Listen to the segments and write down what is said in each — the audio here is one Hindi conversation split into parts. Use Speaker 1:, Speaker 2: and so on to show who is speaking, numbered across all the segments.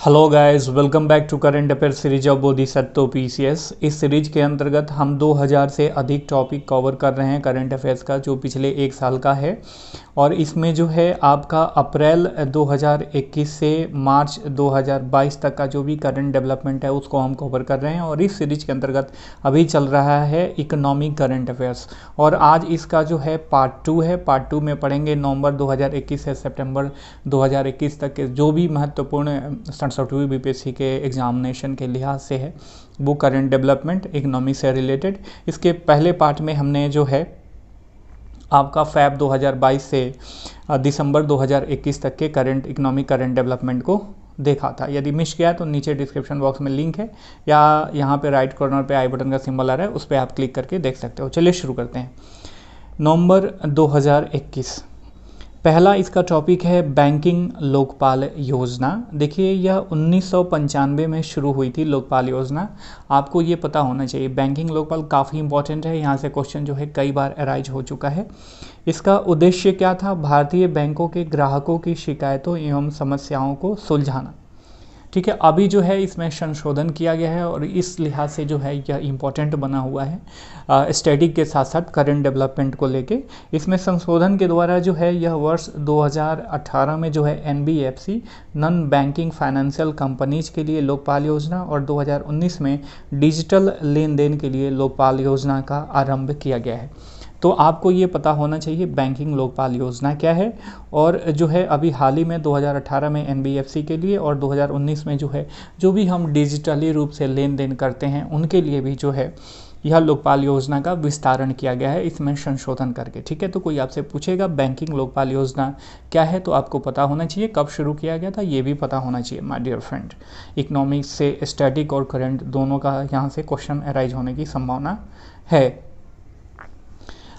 Speaker 1: Hello guys, welcome back to current affair series of Bodhisattva PCS. इस सीरीज के अंतर्गत हम 2000 से अधिक टॉपिक कवर कर रहे हैं करंट अफेयर्स का, जो पिछले एक साल का है। और इसमें जो है आपका अप्रैल 2021 से मार्च 2022 तक का जो भी करंट डेवलपमेंट है उसको हम कवर कर रहे हैं। और इस सीरीज के अंतर्गत अभी चल रहा है इकोनॉमिक करंट अफेयर्स, और आज इसका जो है पार्ट 2 है। पार्ट 2 में पढ़ेंगे नवंबर 2021 से सितंबर 2021 तक के जो भी महत्वपूर्ण 67वीं बीपीएससी के एग्जामिनेशन के लिहाज से है वो करंट डेवलपमेंट इकोनॉमी से रिलेटेड। इसके पहले पार्ट में हमने जो है आपका फैब 2022 से दिसंबर 2021 तक के करंट इकोनॉमिक करंट डेवलपमेंट को देखा था। यदि मिस किया तो नीचे डिस्क्रिप्शन बॉक्स में लिंक है, या यहाँ पे राइट कॉर्नर पे आई बटन का सिंबल आ रहा है, उस पर आप क्लिक करके देख सकते हो। चलिए शुरू करते हैं। नवंबर 2021, पहला इसका टॉपिक है बैंकिंग लोकपाल योजना। देखिए, यह 1995 में शुरू हुई थी लोकपाल योजना। आपको ये पता होना चाहिए, बैंकिंग लोकपाल काफ़ी इंपॉर्टेंट है। यहाँ से क्वेश्चन जो है कई बार अराइज हो चुका है। इसका उद्देश्य क्या था? भारतीय बैंकों के ग्राहकों की शिकायतों एवं समस्याओं को सुलझाना। ठीक है, अभी जो है इसमें संशोधन किया गया है और इस लिहाज से जो है यह इम्पोर्टेंट बना हुआ है स्टडी के साथ साथ करंट डेवलपमेंट को लेके। इसमें संशोधन के द्वारा जो है यह वर्ष 2018 में जो है NBFC non banking financial companies के लिए लोकपाल योजना, और 2019 में डिजिटल लेन देन के लिए लोकपाल योजना का आरंभ किया गया है। तो आपको ये पता होना चाहिए बैंकिंग लोकपाल योजना क्या है। और जो है अभी हाल ही में 2018 में एनबीएफसी के लिए और 2019 में जो है जो भी हम डिजिटली रूप से लेन देन करते हैं उनके लिए भी जो है यह लोकपाल योजना का विस्तारण किया गया है, इसमें संशोधन करके। ठीक है, तो कोई आपसे पूछेगा बैंकिंग लोकपाल योजना क्या है तो आपको पता होना चाहिए, कब शुरू किया गया था ये भी पता होना चाहिए माय डियर फ्रेंड। इकोनॉमिक्स से स्टैटिक और करंट दोनों का यहाँ से क्वेश्चन अराइज होने की संभावना है।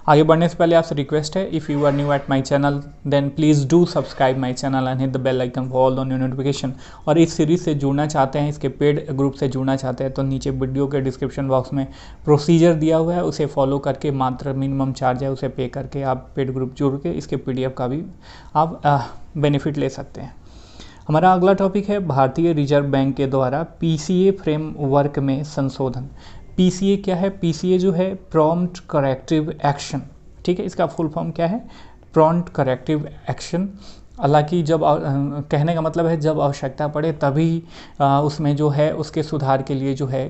Speaker 1: आगे बढ़ने से पहले आपसे रिक्वेस्ट है, if you are new at my channel then please do subscribe my channel and hit the bell icon for all the new notification. और इस सीरीज से जुड़ना चाहते हैं, इसके पेड ग्रुप से जुड़ना चाहते हैं तो नीचे वीडियो के डिस्क्रिप्शन बॉक्स में प्रोसीजर दिया हुआ है, उसे फॉलो करके मात्र मिनिमम चार्ज है उसे पे करके आप पेड ग्रुप जुड़ के इसके PDF का भी आप बेनिफिट ले सकते हैं। हमारा अगला टॉपिक है भारतीय रिजर्व बैंक के द्वारा PCA फ्रेमवर्क में संशोधन। PCA क्या है? PCA जो है प्रॉम्प्ट करेक्टिव एक्शन। ठीक है, इसका फुल फॉर्म क्या है? Prompt corrective action. हालांकि जब कहने का मतलब है जब आवश्यकता पड़े तभी उसमें जो है उसके सुधार के लिए जो है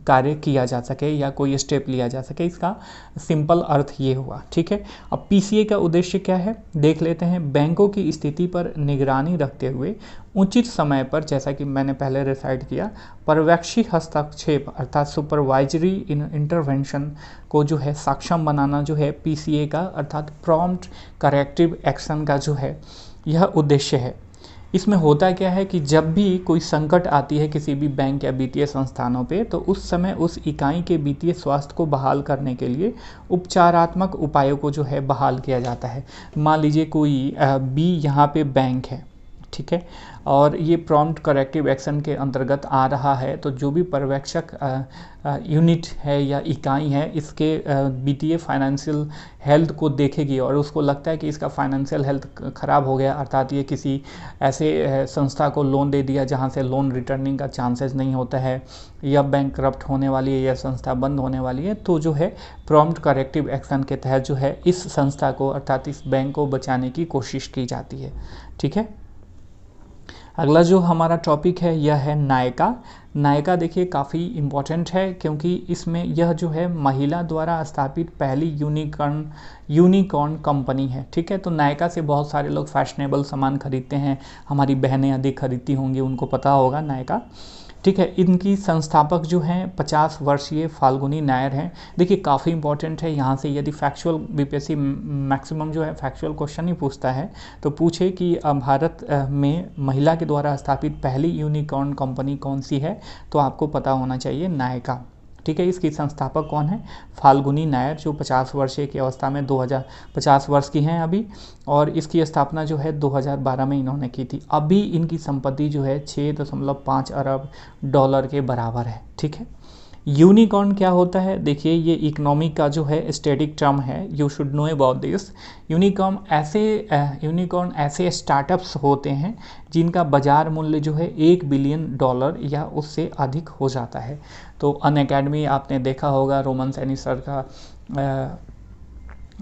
Speaker 1: कार्य किया जा सके या कोई स्टेप लिया जा सके, इसका सिंपल अर्थ ये हुआ। ठीक है, अब PCA का उद्देश्य क्या है देख लेते हैं। बैंकों की स्थिति पर निगरानी रखते हुए उचित समय पर, जैसा कि मैंने पहले रिसाइट किया, पर्यवेक्षी हस्तक्षेप अर्थात सुपरवाइजरी इंटरवेंशन को जो है सक्षम बनाना जो है PCA का अर्थात प्रॉम्प्ट करेक्टिव एक्शन का जो है यह उद्देश्य है। इसमें होता क्या है कि जब भी कोई संकट आती है किसी भी बैंक या वित्तीय संस्थानों पे, तो उस समय उस इकाई के वित्तीय स्वास्थ्य को बहाल करने के लिए उपचारात्मक उपायों को जो है बहाल किया जाता है। मान लीजिए कोई बी यहाँ पे बैंक है, ठीक है, और ये प्रॉम्प्ट करेक्टिव एक्शन के अंतर्गत आ रहा है, तो जो भी पर्यवेक्षक यूनिट है या इकाई है इसके वित्तीय फाइनेंशियल हेल्थ को देखेगी और उसको लगता है कि इसका फाइनेंशियल हेल्थ ख़राब हो गया, अर्थात ये किसी ऐसे संस्था को लोन दे दिया जहां से लोन रिटर्निंग का चांसेस नहीं होता है, या बैंक करप्ट होने वाली है या संस्था बंद होने वाली है, तो जो है प्रॉम्प्ट करेक्टिव एक्शन के तहत जो है इस संस्था को अर्थात इस बैंक को बचाने की कोशिश की जाती है। ठीक है, अगला जो हमारा टॉपिक है यह है नायका। नायका देखिए काफ़ी इम्पॉर्टेंट है क्योंकि इसमें यह जो है महिला द्वारा स्थापित पहली यूनिकॉर्न कंपनी है। ठीक है, तो नायका से बहुत सारे लोग फैशनेबल सामान खरीदते हैं, हमारी बहनें अधिक खरीदती होंगी, उनको पता होगा नायका। ठीक है, इनकी संस्थापक जो हैं 50 वर्षीय फाल्गुनी नायर हैं। देखिए काफ़ी इंपॉर्टेंट है, यहाँ से यदि फैक्चुअल बीपीएससी मैक्सिमम जो है फैक्चुअल क्वेश्चन ही पूछता है तो पूछे कि भारत में महिला के द्वारा स्थापित पहली यूनिकॉर्न कंपनी कौन सी है, तो आपको पता होना चाहिए नायका। ठीक है, इसकी संस्थापक कौन है? फाल्गुनी नायर, जो 50 वर्षीय की अवस्था में 50 वर्ष की हैं अभी, और इसकी स्थापना जो है 2012 में इन्होंने की थी। अभी इनकी संपत्ति जो है $6.5 अरब के बराबर है। ठीक है, यूनिकॉर्न क्या होता है? देखिए ये इकोनॉमी का जो है स्टैटिक टर्म है, you should know about this. Unicorn ऐसे स्टार्टअप्स होते हैं जिनका बाजार मूल्य जो है $1 बिलियन या उससे अधिक हो जाता है। तो अनअकैडमी आपने देखा होगा, रोमन सैनी सर का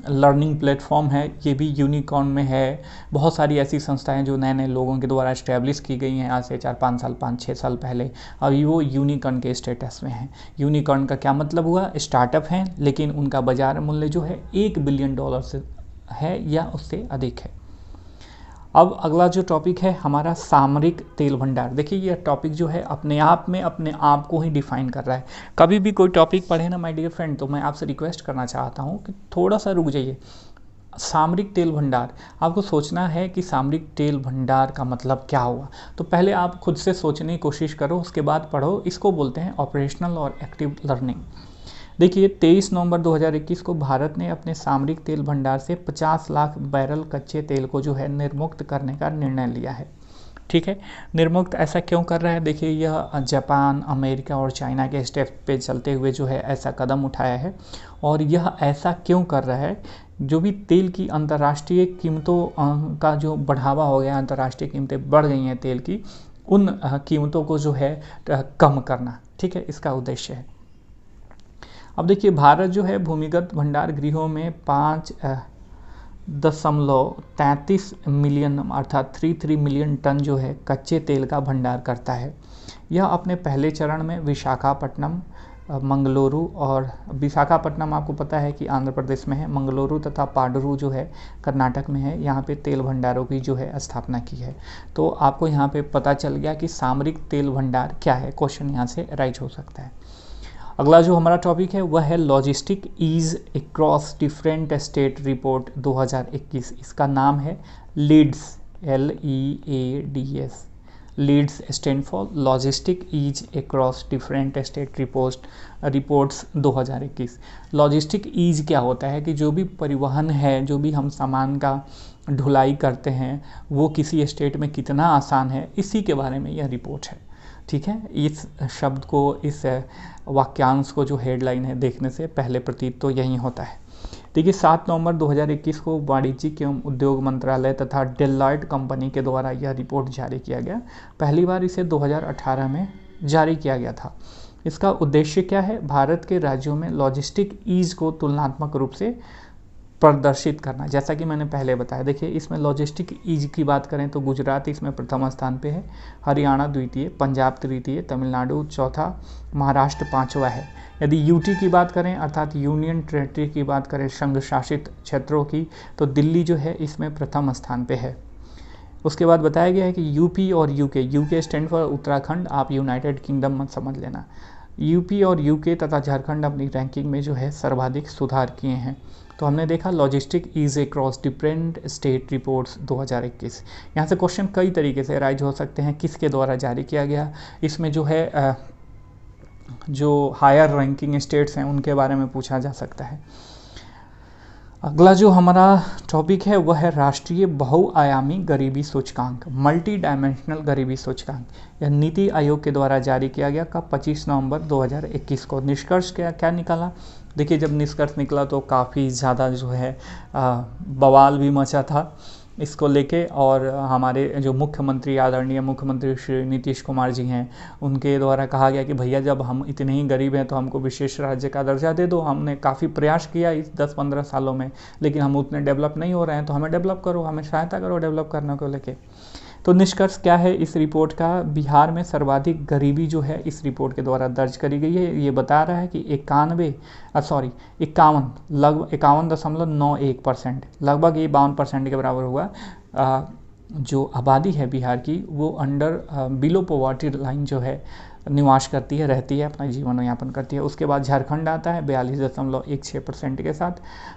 Speaker 1: लर्निंग प्लेटफॉर्म है, ये भी यूनिकॉर्न में है। बहुत सारी ऐसी संस्थाएं जो नए नए लोगों के द्वारा इस्टेब्लिश की गई हैं आज से 4-5 साल 5-6 साल पहले, अभी वो यूनिकॉर्न के स्टेटस में हैं। यूनिकॉर्न का क्या मतलब हुआ? स्टार्टअप हैं लेकिन उनका बाजार मूल्य जो है $1 बिलियन से है या उससे अधिक है। अब अगला जो टॉपिक है हमारा सामरिक तेल भंडार। देखिए ये टॉपिक जो है अपने आप में अपने आप को ही डिफाइन कर रहा है। कभी भी कोई टॉपिक पढ़े ना माय डियर फ्रेंड, तो मैं आपसे रिक्वेस्ट करना चाहता हूँ कि थोड़ा सा रुक जाइए। सामरिक तेल भंडार, आपको सोचना है कि सामरिक तेल भंडार का मतलब क्या हुआ। तो पहले आप खुद से सोचने की कोशिश करो, उसके बाद पढ़ो। इसको बोलते हैं ऑपरेशनल और एक्टिव लर्निंग। देखिए 23 नवंबर 2021 को भारत ने अपने सामरिक तेल भंडार से 50 लाख बैरल कच्चे तेल को जो है निर्मुक्त करने का निर्णय लिया है। ठीक है, निर्मुक्त ऐसा क्यों कर रहा है? देखिए यह जापान, अमेरिका और चाइना के स्टेप पे चलते हुए जो है ऐसा कदम उठाया है। और यह ऐसा क्यों कर रहा है? जो भी तेल की अंतर्राष्ट्रीय कीमतों का जो बढ़ावा हो गया, अंतर्राष्ट्रीय कीमतें बढ़ गई हैं तेल की, उन कीमतों को जो है कम करना। ठीक है, इसका उद्देश्य है। अब देखिए भारत जो है भूमिगत भंडार गृहों में 5.33 मिलियन अर्थात 33 मिलियन टन जो है कच्चे तेल का भंडार करता है। यह अपने पहले चरण में विशाखापट्टनम, मंगलुरु और विशाखापट्टनम आपको पता है कि आंध्र प्रदेश में है, मंगलुरु तथा पाडुरु जो है कर्नाटक में है, यहाँ पे तेल भंडारों की जो है स्थापना की है। तो आपको यहाँ पे पता चल गया कि सामरिक तेल भंडार क्या है। क्वेश्चन यहाँ से राइट हो सकता है। अगला जो हमारा टॉपिक है वह है logistic ease across different state report 2021। इसका नाम है LEADS, LEADS। LEADS stand for logistic ease across different state reports 2021। Logistic ease क्या होता है कि जो भी परिवहन है, जो भी हम सामान का ढुलाई करते हैं, वो किसी स्टेट में कितना आसान है, इसी के बारे में यह रिपोर्ट है। ठीक है, इस शब्द को, इस वाक्यांश को जो हेडलाइन है देखने से पहले प्रतीत तो यही होता है। देखिए 7 नवंबर 2021 को वाणिज्यिक एवं उद्योग मंत्रालय तथा डेलॉयट कंपनी के द्वारा यह रिपोर्ट जारी किया गया। पहली बार इसे 2018 में जारी किया गया था। इसका उद्देश्य क्या है? भारत के राज्यों में लॉजिस्टिक ईज को तुलनात्मक रूप से प्रदर्शित करना। जैसा कि मैंने पहले बताया, देखिए इसमें लॉजिस्टिक ईज की बात करें तो गुजरात इसमें प्रथम स्थान पे है, हरियाणा द्वितीय, पंजाब तृतीय, तमिलनाडु चौथा, महाराष्ट्र पांचवा है। यदि यूटी की बात करें अर्थात यूनियन टेरिटरी की बात करें, संघ शासित क्षेत्रों की, तो दिल्ली जो है इसमें प्रथम स्थान पे है। उसके बाद बताया गया है कि यूपी और UK, UK stand for Uttarakhand, आप यूनाइटेड किंगडम मत समझ लेना। यूपी और यूके तथा झारखंड अपनी रैंकिंग में जो है सर्वाधिक सुधार किए हैं। तो हमने देखा logistic ease across different state reports 2021। यहाँ से क्वेश्चन कई तरीके से राइज हो सकते हैं। किसके द्वारा जारी किया गया? इसमें जो है जो हायर रैंकिंग स्टेट्स हैं उनके बारे में पूछा जा सकता है। अगला जो हमारा टॉपिक है वह है राष्ट्रीय बहुआयामी गरीबी सूचकांक, मल्टी डायमेंशनल गरीबी सूचकांक। यह नीति आयोग के द्वारा जारी किया गया कब? 25 नवंबर 2021 को। निष्कर्ष क्या निकाला? देखिए जब निष्कर्ष निकला तो काफ़ी ज़्यादा जो है बवाल भी मचा था इसको लेके, और हमारे जो मुख्यमंत्री, आदरणीय मुख्यमंत्री श्री नीतीश कुमार जी हैं, उनके द्वारा कहा गया कि भैया जब हम इतने ही गरीब हैं तो हमको विशेष राज्य का दर्जा दे दो। हमने काफ़ी प्रयास किया इस 10-15 सालों में, लेकिन हम उतने डेवलप नहीं हो रहे हैं, तो हमें डेवलप करो, हमें सहायता करो डेवलप करने को लेके। तो निष्कर्ष क्या है इस रिपोर्ट का? बिहार में सर्वाधिक गरीबी जो है इस रिपोर्ट के द्वारा दर्ज करी गई है। ये बता रहा है कि 51.91% लगभग ये 52% के बराबर हुआ। जो आबादी है बिहार की वो अंडर बिलो पॉवर्टी लाइन जो है निवास करती है, रहती है, अपना जीवन यापन करती है। उसके बाद झारखंड आता है 42.16% के साथ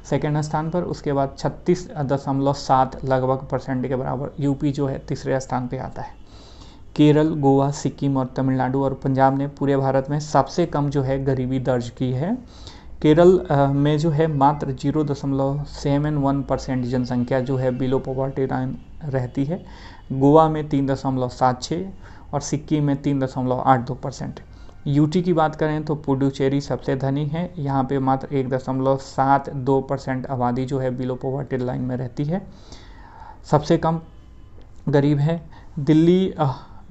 Speaker 1: सेकेंड स्थान पर। उसके बाद 36.7 लगभग % के बराबर यूपी जो है तीसरे स्थान पे आता है। केरल, गोवा, सिक्किम और तमिलनाडु और पंजाब ने पूरे भारत में सबसे कम जो है गरीबी दर्ज की है। केरल में जो है मात्र 0.71% जनसंख्या जो है बिलो पॉवर्टी लाइन रहती है। गोवा में 3.76 और सिक्किम में 3.82%। यूटी की बात करें तो पुडुचेरी सबसे धनी है, यहाँ पे मात्र 1.72% आबादी जो है बिलो पॉवर्टी लाइन में रहती है। सबसे कम गरीब है दिल्ली,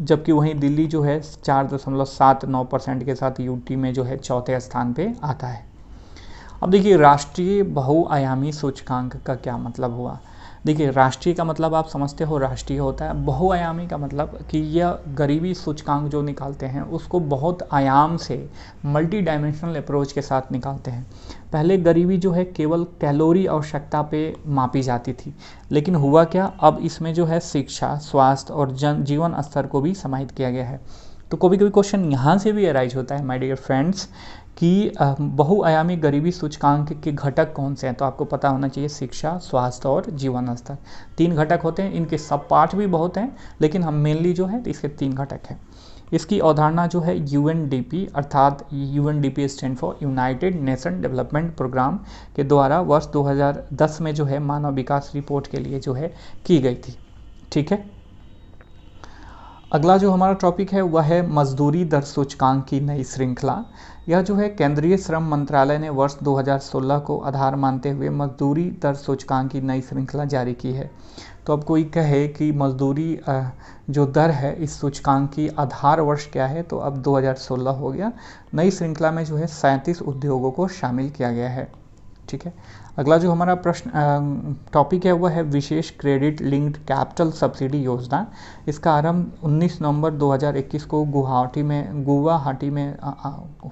Speaker 1: जबकि वहीं दिल्ली जो है 4.79% के साथ यूटी में जो है चौथे स्थान पे आता है। अब देखिए राष्ट्रीय बहुआयामी सूचकांक का क्या मतलब हुआ। देखिए राष्ट्रीय का मतलब आप समझते हो राष्ट्रीय होता है, बहुआयामी का मतलब कि यह गरीबी सूचकांक जो निकालते हैं उसको बहुत आयाम से मल्टी डायमेंशनल अप्रोच के साथ निकालते हैं। पहले गरीबी जो है केवल कैलोरी आवश्यकता पे मापी जाती थी, लेकिन हुआ क्या, अब इसमें जो है शिक्षा, स्वास्थ्य और जीवन स्तर को भी समाहित किया गया है। तो कभी कभी क्वेश्चन यहाँ से भी अराइज होता है माय डियर फ्रेंड्स कि बहुआयामी गरीबी सूचकांक के घटक कौन से हैं। तो आपको पता होना चाहिए शिक्षा, स्वास्थ्य और जीवन स्तर, 3 घटक होते हैं। इनके सब पार्ट भी बहुत हैं, लेकिन हम मेनली जो है इसके 3 घटक हैं। इसकी अवधारणा जो है यूएनडीपी अर्थात UNDP stand for United Nation Development Programme के द्वारा वर्ष 2010 में जो है मानव विकास रिपोर्ट के लिए जो है की गई थी। ठीक है, अगला जो हमारा टॉपिक है वह है मजदूरी दर सूचकांक की नई श्रृंखला। यह जो है केंद्रीय श्रम मंत्रालय ने वर्ष 2016 को आधार मानते हुए मजदूरी दर सूचकांक की नई श्रृंखला जारी की है। तो अब कोई कहे कि मजदूरी जो दर है इस सूचकांक की आधार वर्ष क्या है, तो अब 2016 हो गया। नई श्रृंखला में जो है 37 उद्योगों को शामिल किया गया है। ठीक है, अगला जो हमारा प्रश्न टॉपिक है वह है विशेष क्रेडिट लिंक्ड कैपिटल सब्सिडी योजना। इसका आरंभ 19 नवंबर 2021 को गुवाहाटी में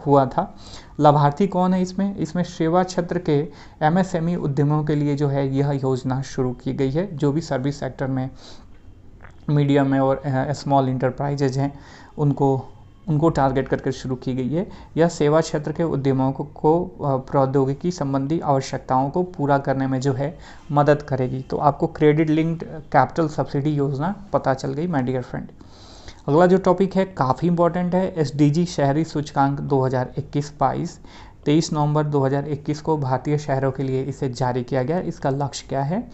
Speaker 1: हुआ था। लाभार्थी कौन है इसमें सेवा क्षेत्र के एमएसएमई उद्यमों के लिए जो है यह योजना शुरू की गई है। जो भी सर्विस सेक्टर में मीडियम में और स्मॉल इंटरप्राइजेज हैं उनको टारगेट करके शुरू की गई है। यह सेवा क्षेत्र के उद्यमों को प्रौद्योगिकी संबंधी आवश्यकताओं को पूरा करने में जो है मदद करेगी। तो आपको क्रेडिट लिंक्ड कैपिटल सब्सिडी योजना पता चल गई माय डियर फ्रेंड। अगला जो टॉपिक है काफ़ी इंपॉर्टेंट है, एसडीजी शहरी सूचकांक 2021-22। 23 नवंबर 2021 को भारतीय शहरों के लिए इसे जारी किया गया। इसका लक्ष्य क्या है,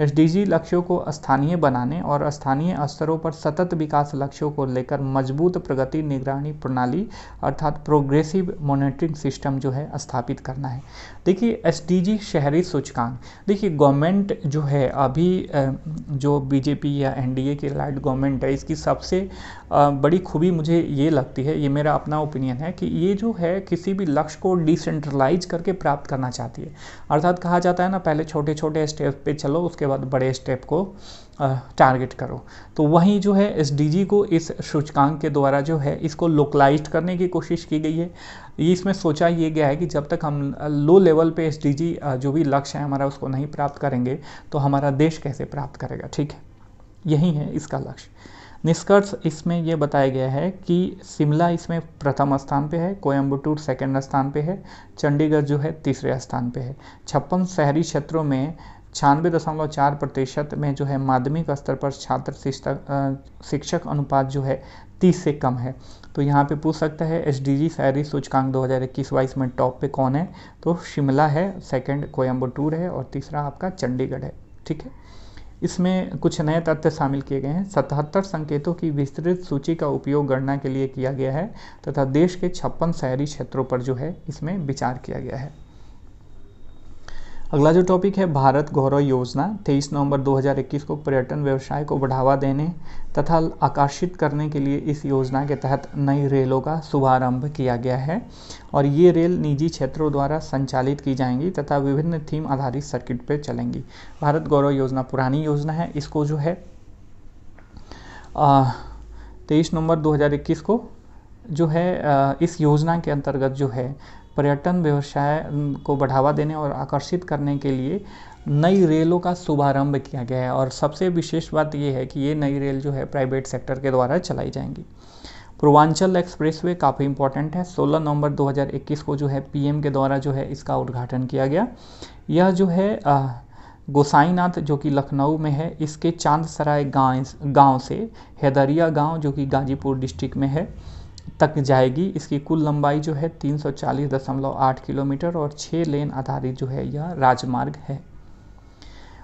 Speaker 1: एसडीजी लक्ष्यों को स्थानीय बनाने और स्थानीय स्तरों पर सतत विकास लक्ष्यों को लेकर मजबूत प्रगति निगरानी प्रणाली अर्थात प्रोग्रेसिव मॉनिटरिंग सिस्टम जो है स्थापित करना है। देखिए एसडीजी शहरी सूचकांक, देखिए गवर्नमेंट जो है अभी जो बीजेपी या एनडीए की लाइट गवर्नमेंट है, इसकी सबसे बड़ी खूबी मुझे ये लगती है, ये मेरा अपना ओपिनियन है कि ये जो है किसी भी लक्ष्य को डिसेंट्रलाइज करके प्राप्त करना चाहती है। अर्थात कहा जाता है ना, पहले छोटे छोटे स्टेप पे चलो, उसके बाद बड़े स्टेप को टारगेट करो। तो वहीं जो है एसडीजी को इस सूचकांक के द्वारा जो है इसको लोकलाइज करने की कोशिश की गई है। इसमें सोचा ये गया है कि जब तक हम लो लेवल पे एसडीजी जो भी लक्ष्य है हमारा उसको नहीं प्राप्त करेंगे तो हमारा देश कैसे प्राप्त करेगा। ठीक है, यही है इसका लक्ष्य। निष्कर्ष इसमें यह बताया गया है कि शिमला इसमें प्रथम स्थान पे है, कोयम्बटूर सेकंड स्थान पे है, चंडीगढ़ जो है तीसरे स्थान पे है। 56 शहरी क्षेत्रों में 96.4% में जो है माध्यमिक स्तर पर छात्र शिक्षक अनुपात जो है 30 से कम है। तो यहाँ पे पूछ सकता है एसडीजी शहरी सूचकांक 2021-22 में टॉप पे कौन है, तो शिमला है, सेकंड कोयम्बटूर है और तीसरा आपका चंडीगढ़ है। ठीक है, इसमें कुछ नए तथ्य शामिल किए गए हैं। 77 संकेतों की विस्तृत सूची का उपयोग गणना के लिए किया गया है तथा देश के 56 शहरी क्षेत्रों पर जो है इसमें विचार किया गया है। अगला जो टॉपिक है भारत गौरव योजना। 23 नवंबर 2021 को पर्यटन व्यवसाय को बढ़ावा देने तथा आकर्षित करने के लिए इस योजना के तहत नई रेलों का शुभारंभ किया गया है और ये रेल निजी क्षेत्रों द्वारा संचालित की जाएंगी तथा विभिन्न थीम आधारित सर्किट पर चलेंगी। भारत गौरव योजना पुरानी योजना है, इसको जो है 23 नवंबर 2021 को जो है इस योजना के अंतर्गत जो है पर्यटन व्यवसाय को बढ़ावा देने और आकर्षित करने के लिए नई रेलों का शुभारंभ किया गया है। और सबसे विशेष बात यह है कि ये नई रेल जो है प्राइवेट सेक्टर के द्वारा चलाई जाएंगी। पूर्वांचल एक्सप्रेसवे काफ़ी इंपॉर्टेंट है। 16 नवंबर 2021 को जो है पीएम के द्वारा जो है इसका उद्घाटन किया गया। यह जो है गोसाईनाथ जो कि लखनऊ में है, इसके चांदसराय गांव से हैदरिया गांव जो कि गाजीपुर डिस्ट्रिक्ट में है तक जाएगी। इसकी कुल लंबाई जो है 340.8 किलोमीटर और 6 लेन आधारित जो है यह राजमार्ग है।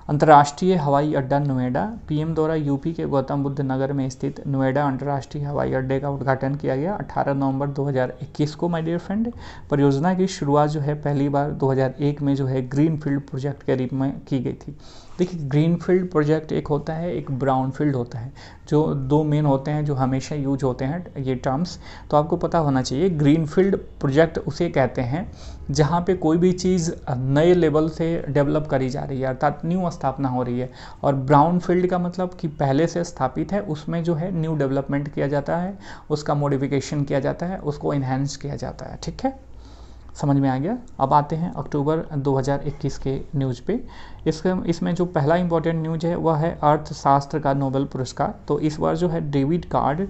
Speaker 1: अंतर्राष्ट्रीय हवाई अड्डा नोएडा, पीएम द्वारा यूपी के गौतम बुद्ध नगर में स्थित नोएडा अंतर्राष्ट्रीय हवाई अड्डे का उद्घाटन किया गया 18 नवंबर 2021 को। माय डियर फ्रेंड, परियोजना की शुरुआत जो है पहली बार 2001 में जो है ग्रीनफील्ड प्रोजेक्ट के रूप में की गई थी। देखिए, ग्रीनफील्ड प्रोजेक्ट एक होता है, एक ब्राउनफील्ड होता है, जो दो मेन होते हैं जो हमेशा यूज होते हैं ये टर्म्स, तो आपको पता होना चाहिए। ग्रीनफील्ड प्रोजेक्ट उसे कहते हैं जहाँ पे कोई भी चीज़ नए लेवल से डेवलप करी जा रही है, अर्थात न्यू स्थापना हो रही है। और ब्राउन फील्ड का मतलब कि पहले से स्थापित है, उसमें जो है न्यू डेवलपमेंट किया जाता है, उसका मॉडिफिकेशन किया जाता है, उसको इन्हेंस किया जाता है। ठीक है, समझ में आ गया। अब आते हैं अक्टूबर 2021 के न्यूज़ पे। इसमें जो पहला इंपॉर्टेंट न्यूज़ है वह है अर्थशास्त्र का नोबेल पुरस्कार। तो इस बार जो है डेविड कार्ड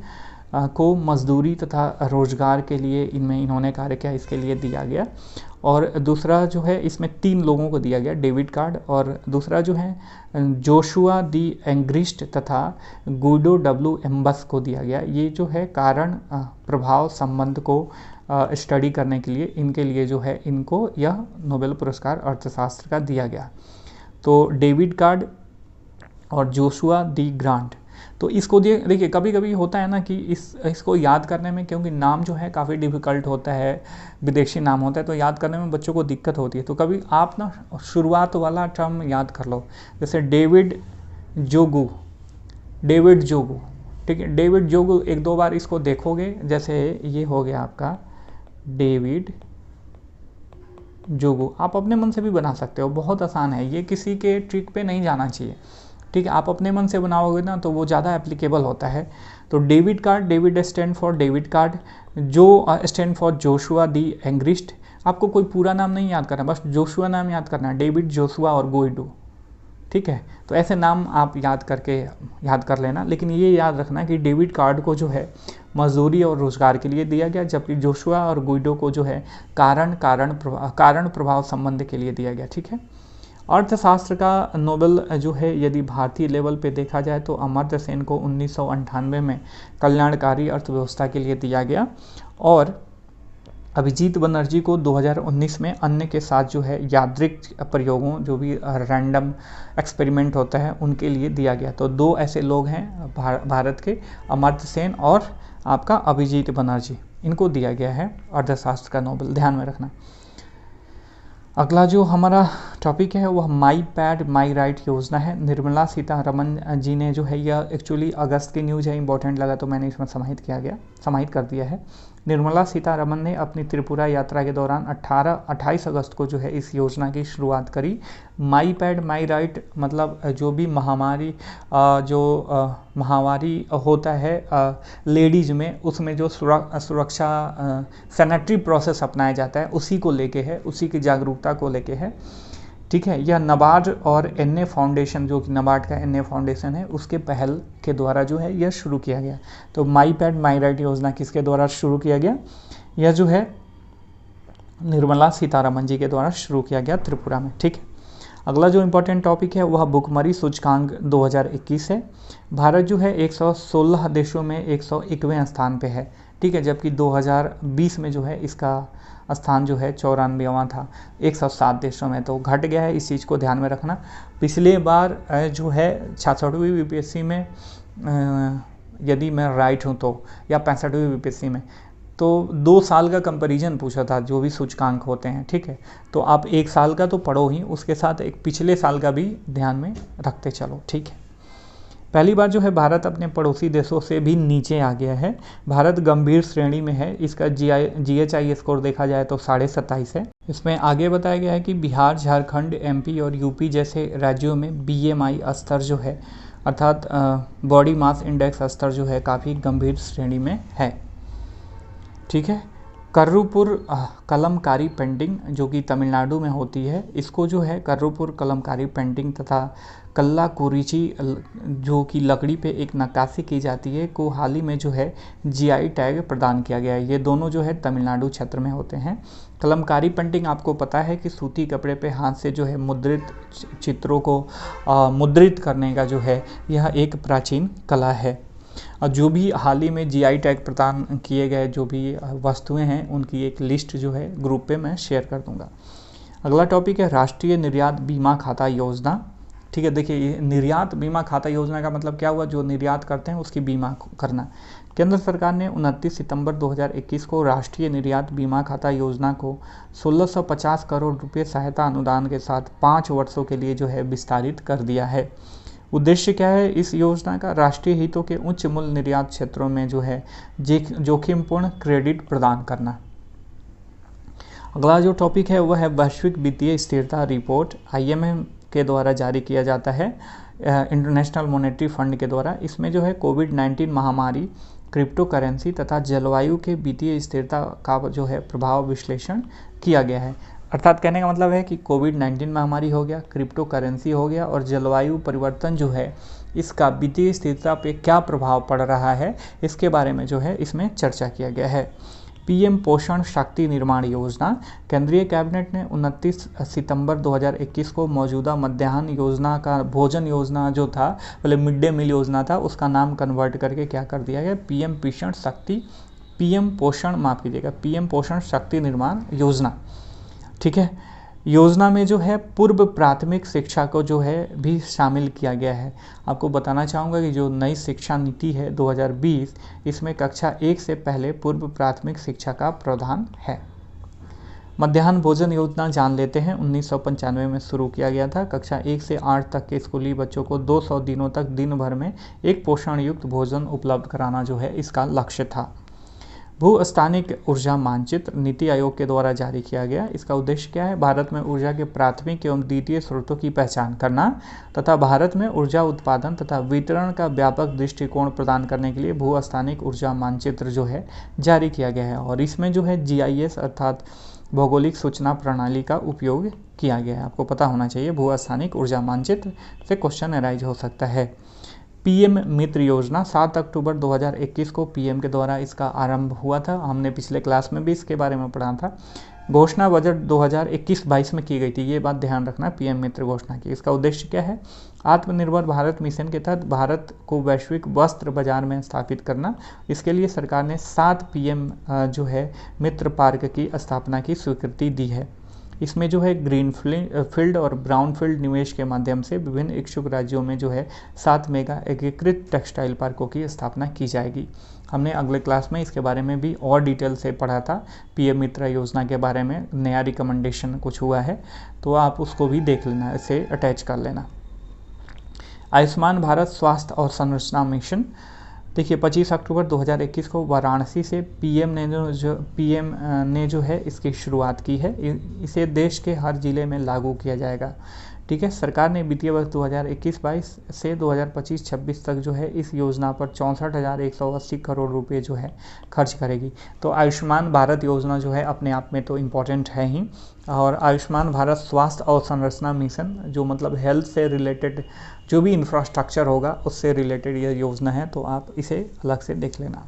Speaker 1: को मजदूरी तथा रोजगार के लिए इन्होंने कार्य किया, इसके लिए दिया गया। और दूसरा जो है इसमें 3 लोगों को दिया गया, डेविड कार्ड, और दूसरा जो है जोशुआ दी एंग्रिस्ट तथा गुइडो डब्ल्यू एम्बस को दिया गया। ये जो है कारण प्रभाव संबंध को स्टडी करने के लिए इनके लिए जो है इनको यह नोबेल पुरस्कार अर्थशास्त्र का दिया गया। तो डेविड कार्ड और जोशुआ दी ग्रांट, तो इसको देखिए कभी कभी होता है ना कि इसको याद करने में, क्योंकि नाम जो है काफ़ी डिफ़िकल्ट होता है, विदेशी नाम होता है, तो याद करने में बच्चों को दिक्कत होती है। तो कभी आप ना शुरुआत वाला टर्म याद कर लो, जैसे डेविड जोगू, ठीक है। डेविड जोगू 1-2 बार इसको देखोगे, जैसे ये हो गया आपका डेविड जोगू, आप अपने मन से भी बना सकते हो, बहुत आसान है ये, किसी के ट्रिक पे नहीं जाना चाहिए। ठीक है, आप अपने मन से बनाओगे ना तो वो ज़्यादा एप्लीकेबल होता है। तो David Card, David stand for David Card, जो stand for Joshua the Angrist. आपको कोई पूरा नाम नहीं याद करना, बस जोशुआ नाम याद करना है, डेविड, जोशुआ और गुइडो। ठीक है, तो ऐसे नाम आप याद कर लेना। लेकिन ये याद रखना कि डेविड कार्ड को जो है मजदूरी और रोजगार के लिए दिया गया, जबकि जोशुआ और गुइडो को जो है कारण प्रभाव संबंध के लिए दिया गया। ठीक है, अर्थशास्त्र का नोबेल जो है यदि भारतीय लेवल पे देखा जाए तो अमर्त्य सेन को 1998 में कल्याणकारी अर्थव्यवस्था के लिए दिया गया, और अभिजीत बनर्जी को 2019 में अन्य के साथ जो है यादृक प्रयोगों, जो भी रैंडम एक्सपेरिमेंट होता है, उनके लिए दिया गया। तो 2 ऐसे लोग हैं भारत के, अमर्त्य सेन और आपका अभिजीत बनर्जी, इनको दिया गया है अर्थशास्त्र का नोबेल, ध्यान में रखना। अगला जो हमारा टॉपिक है वह माई पैड माई राइट योजना है। निर्मला सीतारमण जी ने जो है, यह एक्चुअली अगस्त की न्यूज़ है, इंपॉर्टेंट लगा तो मैंने इसमें समाहित कर दिया है। निर्मला सीतारमण ने अपनी त्रिपुरा यात्रा के दौरान 28 अगस्त को जो है इस योजना की शुरुआत करी। माई पैड माई राइट मतलब जो भी महामारी होता है लेडीज़ में, उसमें जो सुरक्षा सैनिटरी प्रोसेस अपनाया जाता है, उसी को लेके है, उसी की जागरूकता को लेके है। ठीक है, यह नाबार्ड और एनए फाउंडेशन, जो कि नाबार्ड का एनए फाउंडेशन है, उसके पहल के द्वारा जो है यह शुरू किया गया। तो माई पैड माई राइट योजना किसके द्वारा शुरू किया गया? यह जो है निर्मला सीतारमण जी के द्वारा शुरू किया गया त्रिपुरा में। ठीक है, अगला जो इम्पोर्टेंट टॉपिक है वह भुखमरी सूचकांक 2021 है। भारत जो है 116 देशों में 101वें स्थान पे है। ठीक है, जबकि 2020 में जो है इसका स्थान जो है 94वां था 107 देशों में, तो घट गया है। इस चीज़ को ध्यान में रखना। पिछले बार जो है 66वीं वीपीएससी में यदि मैं राइट हूँ तो, या 65वीं वीपीएससी में, तो 2 साल का कंपैरिजन पूछा था, जो भी सूचकांक होते हैं। ठीक है, तो आप 1 साल का तो पढ़ो ही, उसके साथ एक पिछले साल का भी ध्यान में रखते चलो। ठीक है, पहली बार जो है भारत अपने पड़ोसी देशों से भी नीचे आ गया है। भारत गंभीर श्रेणी में है। इसका GHI स्कोर देखा जाए तो 27.5 है। इसमें आगे बताया गया है कि बिहार, झारखंड, MP और UP जैसे राज्यों में BMI स्तर जो है, अर्थात बॉडी मास इंडेक्स स्तर जो है, काफ़ी गंभीर श्रेणी में है। ठीक है, कर्रूपुर कलमकारी पेंटिंग जो कि तमिलनाडु में होती है, इसको जो है कर्रूपुर कलमकारी पेंटिंग तथा कल्लाकुरिची जो कि लकड़ी पे एक नक्काशी की जाती है, को हाल ही में जो है GI टैग प्रदान किया गया है। ये दोनों जो है तमिलनाडु क्षेत्र में होते हैं। कलमकारी पेंटिंग आपको पता है कि सूती कपड़े पे हाथ से जो है मुद्रित चित्रों को मुद्रित करने का जो है यह एक प्राचीन कला है। और जो भी हाल ही में GI टैग प्रदान किए गए जो भी वस्तुएं हैं, उनकी एक लिस्ट जो है ग्रुप पे मैं शेयर कर दूंगा। अगला टॉपिक है राष्ट्रीय निर्यात बीमा खाता योजना। ठीक है। देखिए, ये निर्यात बीमा खाता योजना का मतलब क्या हुआ, जो निर्यात करते हैं उसकी बीमा करना। केंद्र सरकार ने 29 सितंबर 2021 को राष्ट्रीय निर्यात बीमा खाता योजना को 1650 करोड़ रुपए सहायता अनुदान के साथ 5 वर्षों के लिए जो है विस्तारित कर दिया है। उद्देश्य क्या है इस योजना का, राष्ट्रीय हितों के उच्च मूल्य निर्यात क्षेत्रों में जो है जोखिमपूर्ण क्रेडिट प्रदान करना। अगला जो टॉपिक है वह है वैश्विक वित्तीय स्थिरता रिपोर्ट, IMF के द्वारा जारी किया जाता है, इंटरनेशनल मॉनेटरी फंड के द्वारा। इसमें जो है कोविड-19 महामारी, क्रिप्टो करेंसी तथा जलवायु के वित्तीय स्थिरता का जो है प्रभाव विश्लेषण किया गया है। अर्थात कहने का मतलब है कि कोविड-19 महामारी हो गया, क्रिप्टो करेंसी हो गया और जलवायु परिवर्तन जो है इसका वित्तीय स्थिरता पे क्या प्रभाव पड़ रहा है, इसके बारे में जो है इसमें चर्चा किया गया है। PM पोषण शक्ति निर्माण योजना, केंद्रीय कैबिनेट ने 29 सितंबर 2021 को मौजूदा मध्याह्न योजना का भोजन योजना जो था, पहले मिड डे मील योजना था, उसका नाम कन्वर्ट करके क्या कर दिया गया, PM पोषण शक्ति निर्माण योजना। ठीक है। योजना में जो है पूर्व प्राथमिक शिक्षा को जो है भी शामिल किया गया है। आपको बताना चाहूँगा कि जो नई शिक्षा नीति है 2020, इसमें कक्षा 1 से पहले पूर्व प्राथमिक शिक्षा का प्रावधान है। मध्याह्न भोजन योजना जान लेते हैं, 1995 में शुरू किया गया था। कक्षा 1 से 8 तक के स्कूली बच्चों को 200 दिनों तक दिन भर में एक पोषण युक्त भोजन उपलब्ध कराना जो है इसका लक्ष्य था। भू-स्थानिक ऊर्जा मानचित्र नीति आयोग के द्वारा जारी किया गया। इसका उद्देश्य क्या है, भारत में ऊर्जा के प्राथमिक एवं द्वितीय स्रोतों की पहचान करना तथा भारत में ऊर्जा उत्पादन तथा वितरण का व्यापक दृष्टिकोण प्रदान करने के लिए भू-स्थानिक ऊर्जा मानचित्र जो है जारी किया गया है। और इसमें जो है GIS अर्थात भौगोलिक सूचना प्रणाली का उपयोग किया गया है। आपको पता होना चाहिए, भू-स्थानिक ऊर्जा मानचित्र से क्वेश्चन अराइज हो सकता है। PM मित्र योजना, 7 अक्टूबर 2021 को PM के द्वारा इसका आरंभ हुआ था। हमने पिछले क्लास में भी इसके बारे में पढ़ा था। घोषणा बजट 2021-22 में की गई थी, ये बात ध्यान रखना, PM मित्र घोषणा की। इसका उद्देश्य क्या है, आत्मनिर्भर भारत मिशन के तहत भारत को वैश्विक वस्त्र बाजार में स्थापित करना। इसके लिए सरकार ने 7 PM जो है मित्र पार्क की स्थापना की स्वीकृति दी है। इसमें जो है ग्रीन फील्ड और ब्राउन फील्ड निवेश के माध्यम से विभिन्न इच्छुक राज्यों में जो है 7 मेगा एकीकृत टेक्सटाइल पार्कों की स्थापना की जाएगी। हमने अगले क्लास में इसके बारे में भी और डिटेल से पढ़ा था। PM मित्र योजना के बारे में नया रिकमेंडेशन कुछ हुआ है, तो आप उसको भी देख लेना, इसे अटैच कर लेना। आयुष्मान भारत स्वास्थ्य और संरचना मिशन, देखिए 25 अक्टूबर 2021 को वाराणसी से PM ने जो है इसकी शुरुआत की है। इसे देश के हर जिले में लागू किया जाएगा। ठीक है। सरकार ने वित्तीय वर्ष 2021-22 से 2025-26 तक जो है इस योजना पर 64,180 करोड़ रुपए जो है खर्च करेगी। तो आयुष्मान भारत योजना जो है अपने आप में तो इम्पॉर्टेंट है ही, और आयुष्मान भारत स्वास्थ्य और संरचना मिशन जो मतलब हेल्थ से रिलेटेड जो भी इंफ्रास्ट्रक्चर होगा उससे रिलेटेड यह योजना है, तो आप इसे अलग से देख लेना।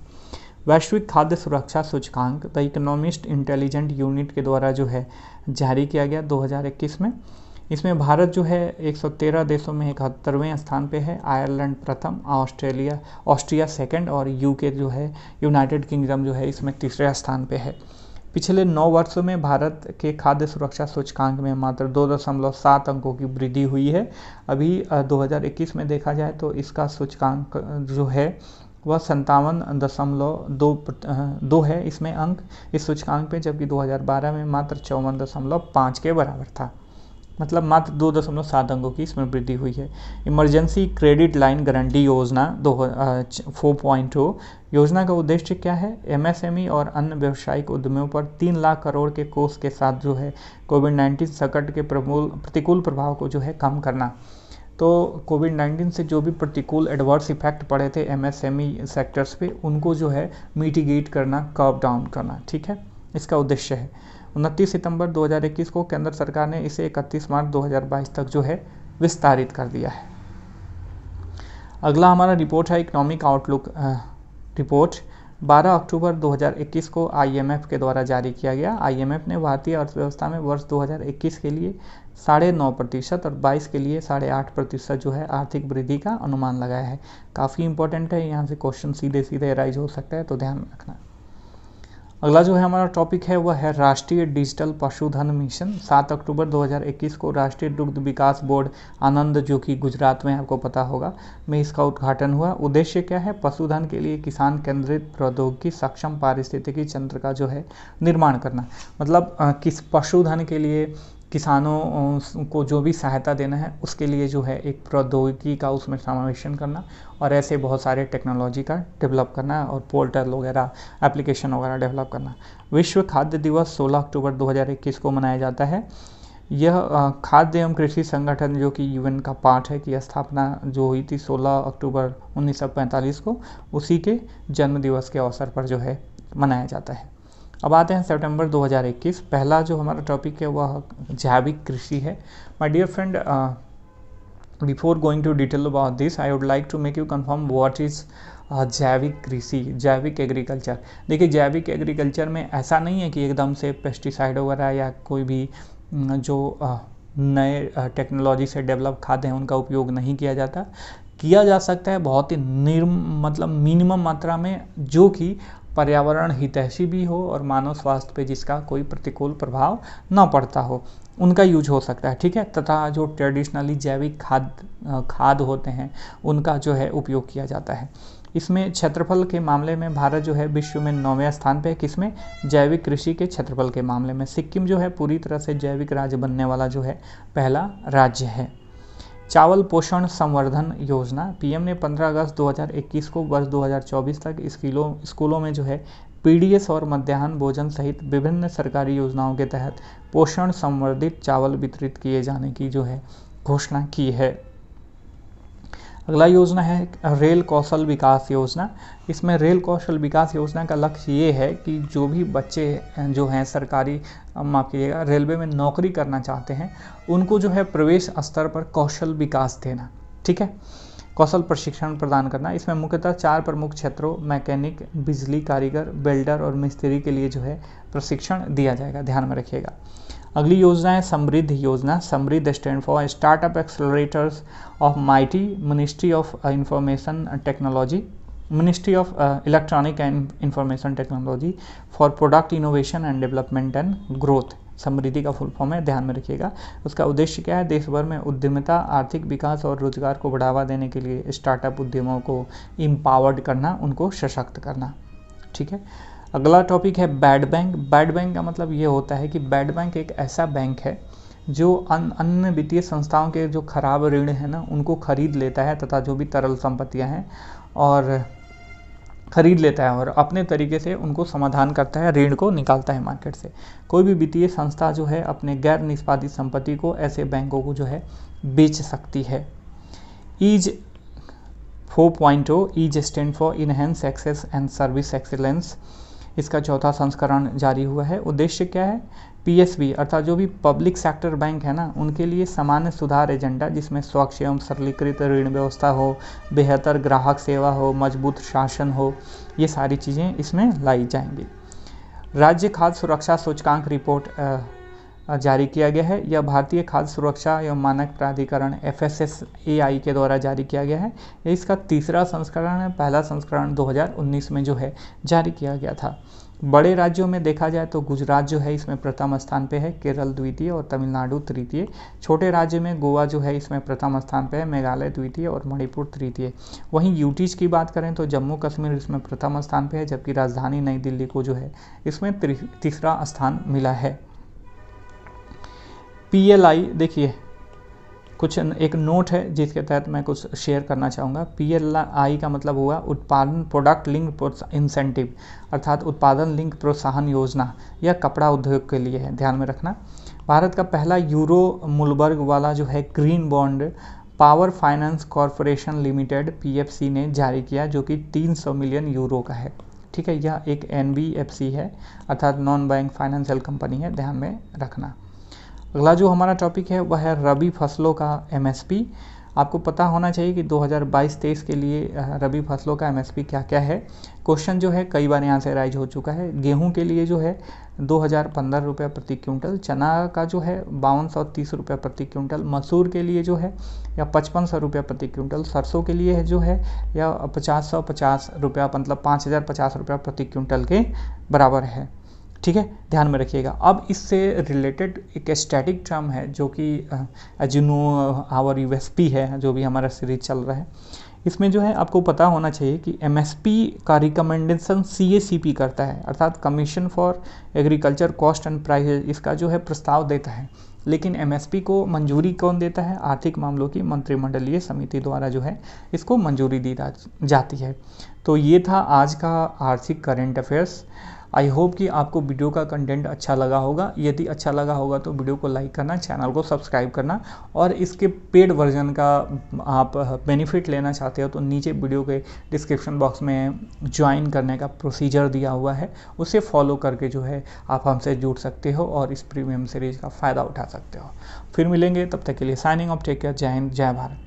Speaker 1: वैश्विक खाद्य सुरक्षा सूचकांक द इकोनॉमिस्ट इंटेलिजेंट यूनिट के द्वारा जो है जारी किया गया 2021 में। इसमें भारत जो है 113 देशों में 71वें स्थान पे है, आयरलैंड प्रथम, ऑस्ट्रिया सेकंड और UK जो है यूनाइटेड किंगडम जो है इसमें तीसरे स्थान पे है। पिछले 9 वर्षों में भारत के खाद्य सुरक्षा सूचकांक में मात्र 2.7 अंकों की वृद्धि हुई है। अभी 2021 में देखा जाए तो इसका सूचकांक जो है वह 57.2 है इसमें अंक इस सूचकांक पे, जबकि 2012 में मात्र 54.5 के बराबर था, मतलब मात्र 2.7 अंकों की इसमें वृद्धि हुई है। इमरजेंसी क्रेडिट लाइन गारंटी योजना 4.0 योजना का उद्देश्य क्या है, MSME और अन्य व्यावसायिक उद्यमियों पर 3 लाख करोड़ के कोष के साथ जो है कोविड-19 संकट के प्रतिकूल प्रभाव को जो है कम करना। तो कोविड-19 से जो भी प्रतिकूल एडवर्स इफेक्ट पड़े थे MSME सेक्टर्स पे, उनको जो है मिटिगेट करना, कर्व डाउन करना। ठीक है, इसका उद्देश्य है। 29 सितंबर 2021 को केंद्र सरकार ने इसे 31 मार्च 2022 तक जो है विस्तारित कर दिया है। अगला हमारा रिपोर्ट है इकोनॉमिक आउटलुक रिपोर्ट, 12 अक्टूबर 2021 को IMF के द्वारा जारी किया गया। IMF ने भारतीय अर्थव्यवस्था में वर्ष 2021 के लिए 9.5% और 22 के लिए 8.5% जो है आर्थिक वृद्धि का अनुमान लगाया है। काफ़ी इंपॉर्टेंट है, यहाँ से क्वेश्चन सीधे राइज हो सकता है, तो ध्यान रखना। अगला जो है हमारा टॉपिक है वह है राष्ट्रीय डिजिटल पशुधन मिशन। 7 अक्टूबर 2021 को राष्ट्रीय दुग्ध विकास बोर्ड आनंद, जो कि गुजरात में आपको पता होगा, में इसका उद्घाटन हुआ। उद्देश्य क्या है? पशुधन के लिए किसान केंद्रित प्रौद्योगिकी सक्षम पारिस्थितिकी तंत्र का जो है निर्माण करना। मतलब किस पशुधन के लिए किसानों को जो भी सहायता देना है उसके लिए जो है एक प्रौद्योगिकी का उसमें समावेशन करना और ऐसे बहुत सारे टेक्नोलॉजी का डेवलप करना और पोर्टल वगैरह एप्लीकेशन वगैरह डेवलप करना। विश्व खाद्य दिवस 16 अक्टूबर 2021 को मनाया जाता है। यह खाद्य एवं कृषि संगठन, जो कि यूएन का पार्ट है, की स्थापना जो हुई थी 16 अक्टूबर 1945 को, उसी के जन्म दिवस के अवसर पर जो है मनाया जाता है। अब आते हैं सितंबर 2021। पहला जो हमारा टॉपिक है वह जैविक कृषि है। My dear friend, before going to detail about this, I would like to make you confirm what is जैविक कृषि, जैविक एग्रीकल्चर। देखिए, जैविक एग्रीकल्चर में ऐसा नहीं है कि एकदम से पेस्टिसाइड वगैरह या कोई भी जो नए टेक्नोलॉजी से डेवलप खाद्य हैं उनका उपयोग नहीं किया जाता। किया जा सकता है बहुत ही मतलब मिनिमम मात्रा में, जो कि पर्यावरण हितैषी भी हो और मानव स्वास्थ्य पे जिसका कोई प्रतिकूल प्रभाव न पड़ता हो, उनका यूज हो सकता है। ठीक है। तथा जो ट्रेडिशनली जैविक खाद होते हैं उनका जो है उपयोग किया जाता है। इसमें क्षेत्रफल के मामले में भारत जो है विश्व में 9वें स्थान पे है। किसमें? जैविक कृषि के क्षेत्रफल के मामले में सिक्किम जो है पूरी तरह से जैविक राज्य बनने वाला जो है पहला राज्य है। चावल पोषण संवर्धन योजना, पीएम ने 15 अगस्त 2021 को वर्ष 2024 तक स्कूलों में जो है पीडीएस और मध्याह्न भोजन सहित विभिन्न सरकारी योजनाओं के तहत पोषण संवर्धित चावल वितरित किए जाने की जो है घोषणा की है। अगला योजना है रेल कौशल विकास योजना। इसमें रेल कौशल विकास योजना का लक्ष्य ये है कि जो भी बच्चे जो हैं सरकारी, माफ कीजिएगा, रेलवे में नौकरी करना चाहते हैं उनको जो है प्रवेश स्तर पर कौशल विकास देना। ठीक है। कौशल प्रशिक्षण प्रदान करना। इसमें मुख्यतः 4 प्रमुख क्षेत्रों मैकेनिक, बिजली कारीगर, वेल्डर और मिस्त्री के लिए जो है प्रशिक्षण दिया जाएगा, ध्यान में रखिएगा। अगली योजना है समृद्ध योजना। Samridh stand for startup accelerators of MeitY ministry of information technology, ministry of electronic and information technology for product innovation and development and growth. Samriddhi का फुल फॉर्म है, ध्यान में रखिएगा। उसका उद्देश्य क्या है? देश भर में उद्यमिता, आर्थिक विकास और रोजगार को बढ़ावा देने के लिए स्टार्टअप उद्यमों को एम्पावर्ड करना, उनको सशक्त करना। ठीक है। अगला टॉपिक है बैड बैंक। बैड बैंक का मतलब ये होता है कि बैड बैंक एक ऐसा बैंक है जो अन्य वित्तीय संस्थाओं के जो खराब ऋण है ना उनको खरीद लेता है, तथा जो भी तरल संपत्तियां हैं और खरीद लेता है और अपने तरीके से उनको समाधान करता है, ऋण को निकालता है मार्केट से। कोई भी वित्तीय संस्था जो है अपने गैर निष्पादित संपत्ति को ऐसे बैंकों को जो है बेच सकती है। EASE 4.0, EASE stand for enhance access and service excellence. इसका 4था संस्करण जारी हुआ है। उद्देश्य क्या है? पीएसबी अर्थात जो भी पब्लिक सेक्टर बैंक है ना उनके लिए सामान्य सुधार एजेंडा, जिसमें स्वच्छ एवं सरलीकृत ऋण व्यवस्था हो, बेहतर ग्राहक सेवा हो, मजबूत शासन हो, ये सारी चीज़ें इसमें लाई जाएंगी। राज्य खाद्य सुरक्षा सूचकांक रिपोर्ट जारी किया गया है। यह भारतीय खाद्य सुरक्षा एवं मानक प्राधिकरण FSSAI के द्वारा जारी किया गया है। यह इसका 3रा संस्करण है। पहला संस्करण 2019 में जो है जारी किया गया था। बड़े राज्यों में देखा जाए तो गुजरात जो है इसमें प्रथम स्थान पे है, केरल द्वितीय और तमिलनाडु तृतीय। छोटे राज्य में गोवा जो है इसमें प्रथम स्थान पे है, मेघालय द्वितीय और मणिपुर तृतीय। वहीं यूटीज की बात करें तो जम्मू कश्मीर इसमें प्रथम स्थान पे है, जबकि राजधानी नई दिल्ली को जो है इसमें 3रा स्थान मिला है। PLI, देखिए कुछ एक नोट है जिसके तहत मैं कुछ शेयर करना चाहूँगा। PLI का मतलब हुआ उत्पादन प्रोडक्ट लिंक इंसेंटिव, अर्थात उत्पादन लिंक प्रोत्साहन योजना। यह कपड़ा उद्योग के लिए है, ध्यान में रखना। भारत का पहला यूरो मूलवर्ग वाला जो है green bond power finance corporation limited PFC ने जारी किया, जो कि 300 मिलियन यूरो का है। ठीक है। यह एक NBFC है, अर्थात नॉन बैंक फाइनेंशियल कंपनी है, ध्यान में रखना। अगला जो हमारा टॉपिक है वह है रबी फसलों का MSP। आपको पता होना चाहिए कि 2022-23 के लिए रबी फसलों का MSP क्या क्या है। क्वेश्चन जो है कई बार यहाँ से राइज हो चुका है। गेहूं के लिए जो है 2015 रुपये प्रति क्विंटल, चना का जो है 5230 रुपये प्रति क्विंटल, मसूर के लिए जो है या 5500 रुपये प्रति क्विंटल, सरसों के लिए है जो है या 5050 रुपया, मतलब 5050 रुपया प्रति क्विंटल के बराबर है। ठीक है, ध्यान में रखिएगा। अब इससे रिलेटेड एक स्टैटिक टर्म है जो कि as you know our USP है, जो भी हमारा सीरीज चल रहा है। इसमें जो है आपको पता होना चाहिए कि एमएसपी का रिकमेंडेशन सीएसीपी करता है, अर्थात commission for agriculture cost and price, इसका जो है प्रस्ताव देता है। लेकिन एमएसपी को मंजूरी कौन देता है? आर्थिक मामलों की मंत्रिमंडलीय समिति द्वारा जो है इसको मंजूरी दी जाती है। तो ये था आज का आर्थिक करंट अफेयर्स। आई होप कि आपको वीडियो का कंटेंट अच्छा लगा होगा। यदि अच्छा लगा होगा तो वीडियो को लाइक करना, चैनल को सब्सक्राइब करना, और इसके पेड वर्जन का आप बेनिफिट लेना चाहते हो तो नीचे वीडियो के डिस्क्रिप्शन बॉक्स में ज्वाइन करने का प्रोसीजर दिया हुआ है, उसे फॉलो करके जो है आप हमसे जुड़ सकते हो और इस प्रीमियम सीरीज़ का फ़ायदा उठा सकते हो। फिर मिलेंगे, तब तक के लिए साइनिंग ऑफ, टेक केयर, जय हिंद, जय भारत।